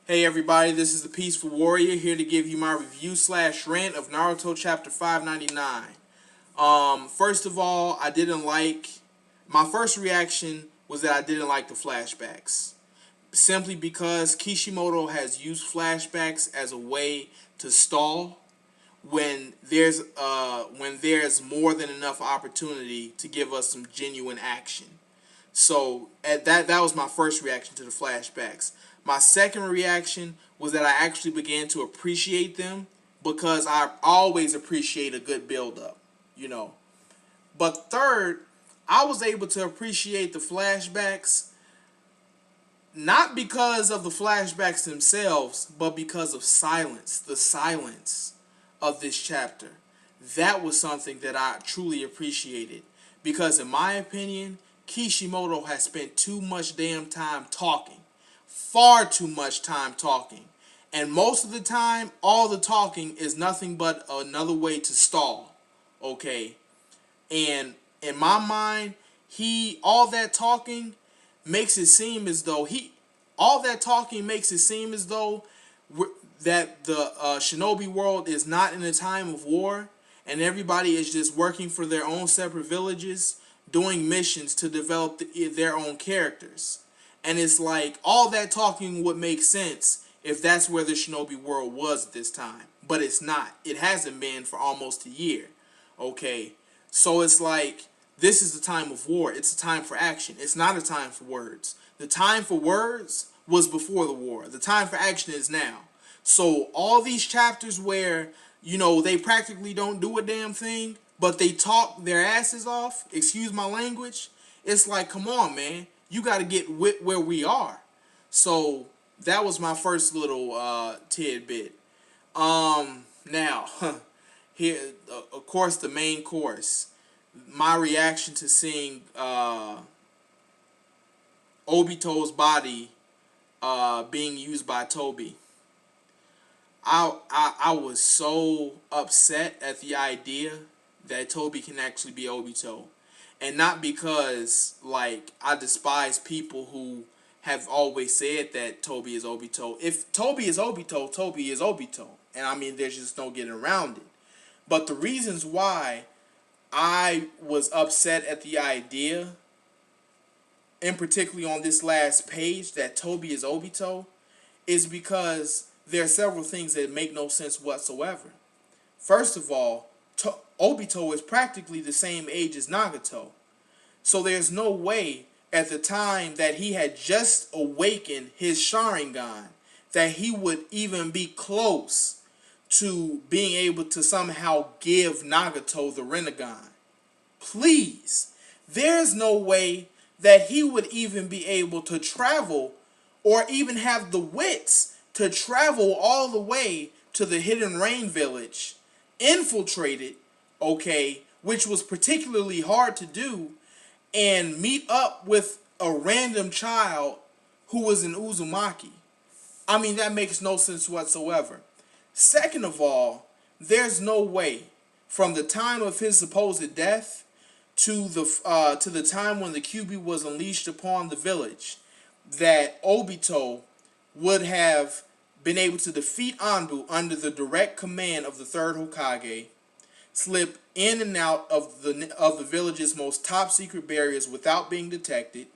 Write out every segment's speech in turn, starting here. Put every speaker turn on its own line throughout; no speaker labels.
Hey everybody, this is the Peaceful Warrior here to give you my review slash rant of Naruto Chapter 599. First of all, my first reaction was that I didn't like the flashbacks. Simply because Kishimoto has used flashbacks as a way to stall when there's more than enough opportunity to give us some genuine action. So that was my first reaction to the flashbacks. My second reaction was that I actually began to appreciate them because I always appreciate a good build up, you know. But third, I was able to appreciate the flashbacks not because of the flashbacks themselves, but because of silence, the silence of this chapter. That was something that I truly appreciated because in my opinion, Kishimoto has spent too much damn time talking. Far too much time talking. And most of the time, all the talking is nothing but another way to stall. Okay? And in my mind, all that talking makes it seem as though that the shinobi world is not in a time of war and everybody is just working for their own separate villages, doing missions to develop their own characters. And it's like all that talking would make sense if that's where the shinobi world was at this time. But it's not. It hasn't been for almost a year. Okay? So it's like this is the time of war. It's a time for action. It's not a time for words. The time for words was before the war. The time for action is now. So all these chapters where, they practically don't do a damn thing, but they talk their asses off, excuse my language, it's like, come on, man. You got to get with where we are. So that was my first little tidbit. Now, here, of course, the main course. My reaction to seeing Obito's body being used by Toby. I was so upset at the idea that Toby can actually be Obito. And not because, like, I despise people who have always said that Toby is Obito. If Toby is Obito, Toby is Obito. And I mean, there's just no getting around it. But the reasons why I was upset at the idea, and particularly on this last page, that Toby is Obito, is because there are several things that make no sense whatsoever. First of all, Obito is practically the same age as Nagato. So there's no way at the time that he had just awakened his Sharingan that he would even be close to being able to somehow give Nagato the Rinnegan. Please. There's no way that he would even be able to travel or even have the wits to travel all the way to the Hidden Rain Village, infiltrate it, okay, which was particularly hard to do, and meet up with a random child who was in Uzumaki. I mean, that makes no sense whatsoever. Second of all, there's no way from the time of his supposed death to the time when the QB was unleashed upon the village that Obito would have been able to defeat Anbu under the direct command of the third Hokage, slip in and out of the village's most top secret barriers without being detected,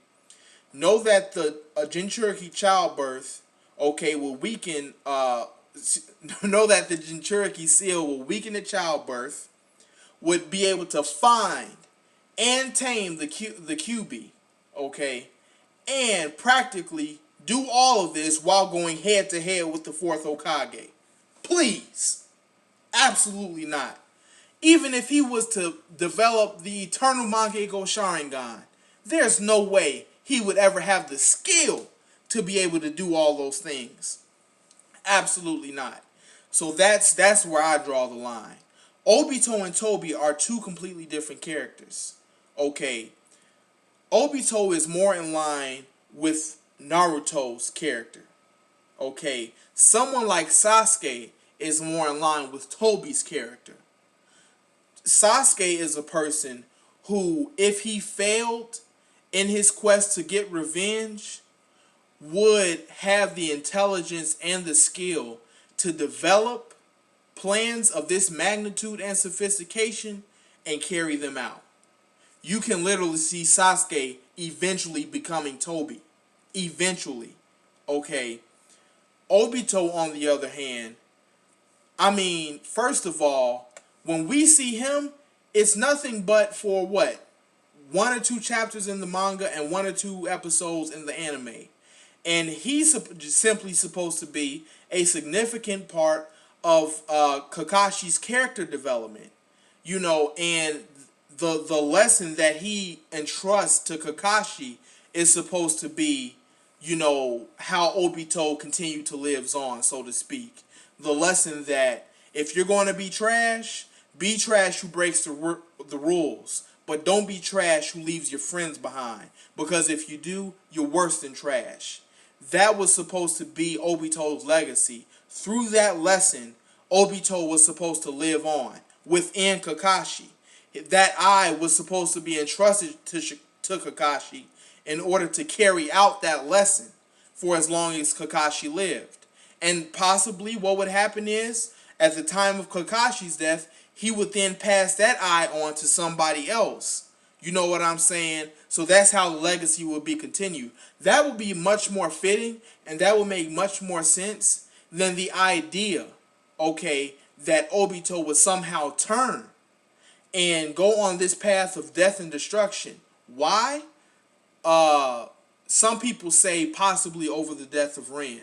know that the Jinchuriki childbirth, okay, will weaken, know that the Jinchuriki seal will weaken the childbirth, would be able to find and tame the QB, okay, and practically do all of this while going head to head with the fourth Hokage. Please. Absolutely not. Even if he was to develop the Eternal Mangekyo Sharingan, there's no way he would ever have the skill to be able to do all those things. Absolutely not. So that's where I draw the line. Obito and Toby are two completely different characters. Okay. Obito is more in line with Naruto's character. Okay. Someone like Sasuke is more in line with Toby's character. Sasuke is a person who, if he failed in his quest to get revenge, would have the intelligence and the skill to develop plans of this magnitude and sophistication and carry them out. You can literally see Sasuke eventually becoming Toby. Eventually. Okay. Obito, on the other hand, I mean, first of all, when we see him, it's nothing but for what? 1 or 2 chapters in the manga and 1 or 2 episodes in the anime. And he's simply supposed to be a significant part of Kakashi's character development. And the lesson that he entrusts to Kakashi is supposed to be, how Obito continued to live on, so to speak. The lesson that if you're going to be trash who breaks the rules. But don't be trash who leaves your friends behind. Because if you do, you're worse than trash. That was supposed to be Obito's legacy. Through that lesson, Obito was supposed to live on within Kakashi. That eye was supposed to be entrusted to Kakashi in order to carry out that lesson for as long as Kakashi lived. And possibly what would happen is, at the time of Kakashi's death, he would then pass that eye on to somebody else. You know what I'm saying? So that's how the legacy will be continued. That would be much more fitting, and that would make much more sense than the idea, okay, that Obito would somehow turn and go on this path of death and destruction. Why? Some people say possibly over the death of Ren.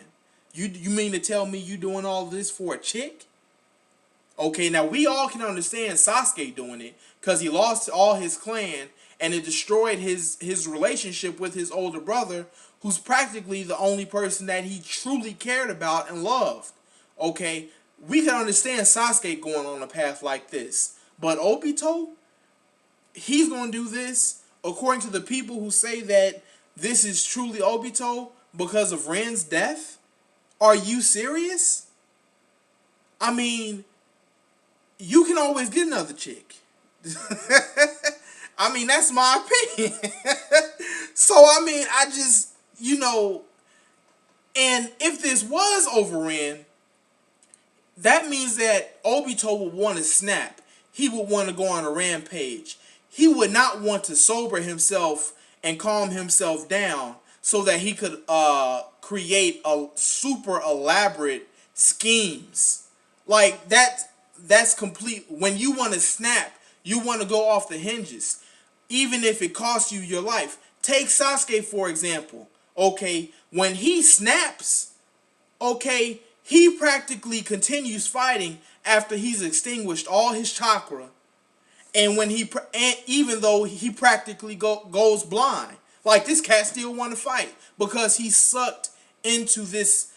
You mean to tell me you doing all this for a chick? Okay, now we all can understand Sasuke doing it because he lost all his clan and it destroyed his relationship with his older brother, who's practically the only person that he truly cared about and loved. Okay, we can understand Sasuke going on a path like this. But Obito, he's going to do this, according to the people who say that this is truly Obito because of Ren's death? Are you serious? I mean, you can always get another chick. I mean, that's my opinion. So, I mean, I just, and if this was over Ren, that means that Obito would want to snap. He would want to go on a rampage. He would not want to sober himself and calm himself down so that he could create a super elaborate schemes. Like, that's complete. When you want to snap, you want to go off the hinges, even if it costs you your life. Take Sasuke, for example. Okay, when he snaps, okay, he practically continues fighting after he's extinguished all his chakra, and even though he practically goes blind, like this cat still want to fight because he's sucked into this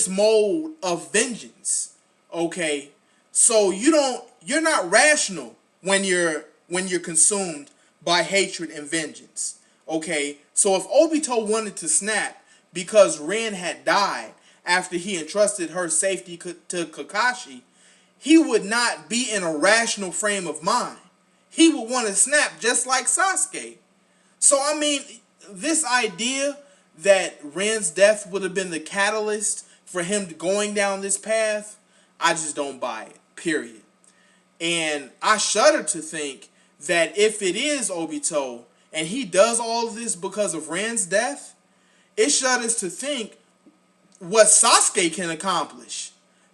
mode of vengeance. Okay, so you're not rational when you're consumed by hatred and vengeance. Okay, so if Obito wanted to snap because Ren had died after he entrusted her safety to Kakashi, he would not be in a rational frame of mind. He would want to snap just like Sasuke. So, I mean, this idea that Ren's death would have been the catalyst for him going down this path, I just don't buy it, period. And I shudder to think that if it is Obito, and he does all of this because of Ren's death, it shudders to think what Sasuke can accomplish.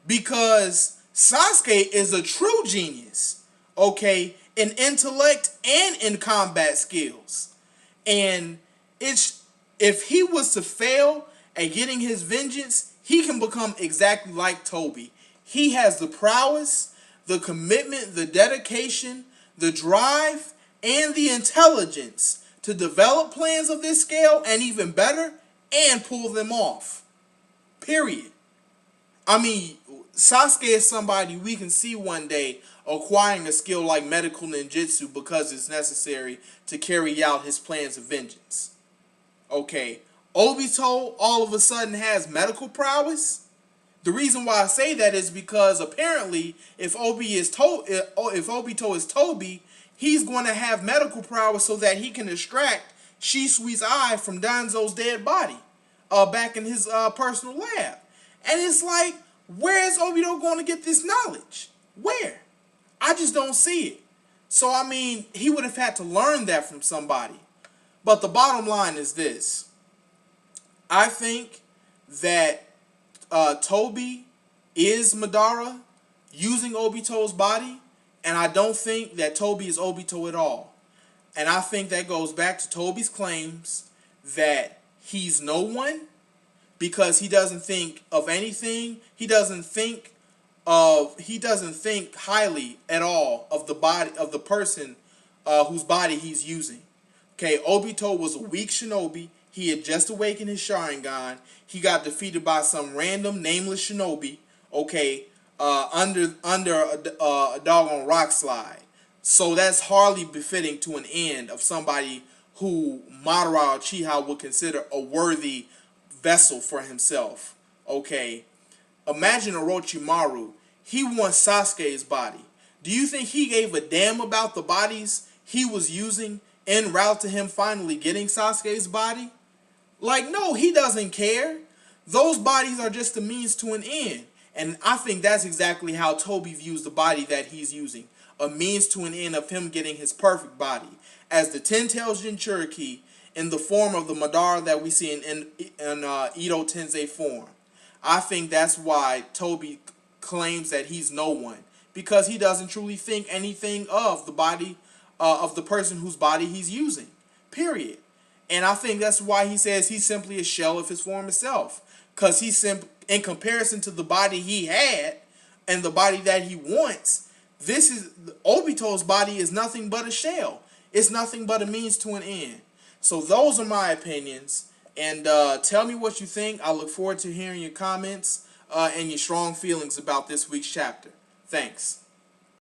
Because Sasuke is a true genius, okay, in intellect and in combat skills. And if he was to fail at getting his vengeance, he can become exactly like Toby. He has the prowess, the commitment, the dedication, the drive, and the intelligence to develop plans of this scale, and even better, and pull them off. Period. I mean, Sasuke is somebody we can see one day acquiring a skill like medical ninjutsu because it's necessary to carry out his plans of vengeance. Okay, Obito all of a sudden has medical prowess. The reason why I say that is because apparently, if Obito is Toby, he's going to have medical prowess so that he can extract Shisui's eye from Danzo's dead body. back in his personal lab. And it's like, where is Obito going to get this knowledge? Where? I just don't see it. So, I mean, he would have had to learn that from somebody. But the bottom line is this. I think that Toby is Madara using Obito's body, and I don't think that Toby is Obito at all. And I think that goes back to Toby's claims that he's no one because he doesn't think of anything. He doesn't think highly at all of the body of the person whose body he's using. Okay, Obito was a weak shinobi. He had just awakened his Sharingan. He got defeated by some random nameless shinobi. Okay, under a doggone rock slide. So that's hardly befitting to an end of somebody who Madara Uchiha would consider a worthy vessel for himself. Okay, imagine Orochimaru. He wants Sasuke's body. Do you think he gave a damn about the bodies he was using en route to him finally getting Sasuke's body? Like, no, he doesn't care. Those bodies are just a means to an end. And I think that's exactly how Toby views the body that he's using. A means to an end of him getting his perfect body. As the Ten-Tails Jinchuriki in the form of the Madara that we see in Ito Tensei form. I think that's why Toby claims that he's no one. Because he doesn't truly think anything of the body of the person whose body he's using. Period. And I think that's why he says he's simply a shell of his former self. Because in comparison to the body he had and the body that he wants, Obito's body is nothing but a shell. It's nothing but a means to an end. So those are my opinions. And tell me what you think. I look forward to hearing your comments and your strong feelings about this week's chapter. Thanks.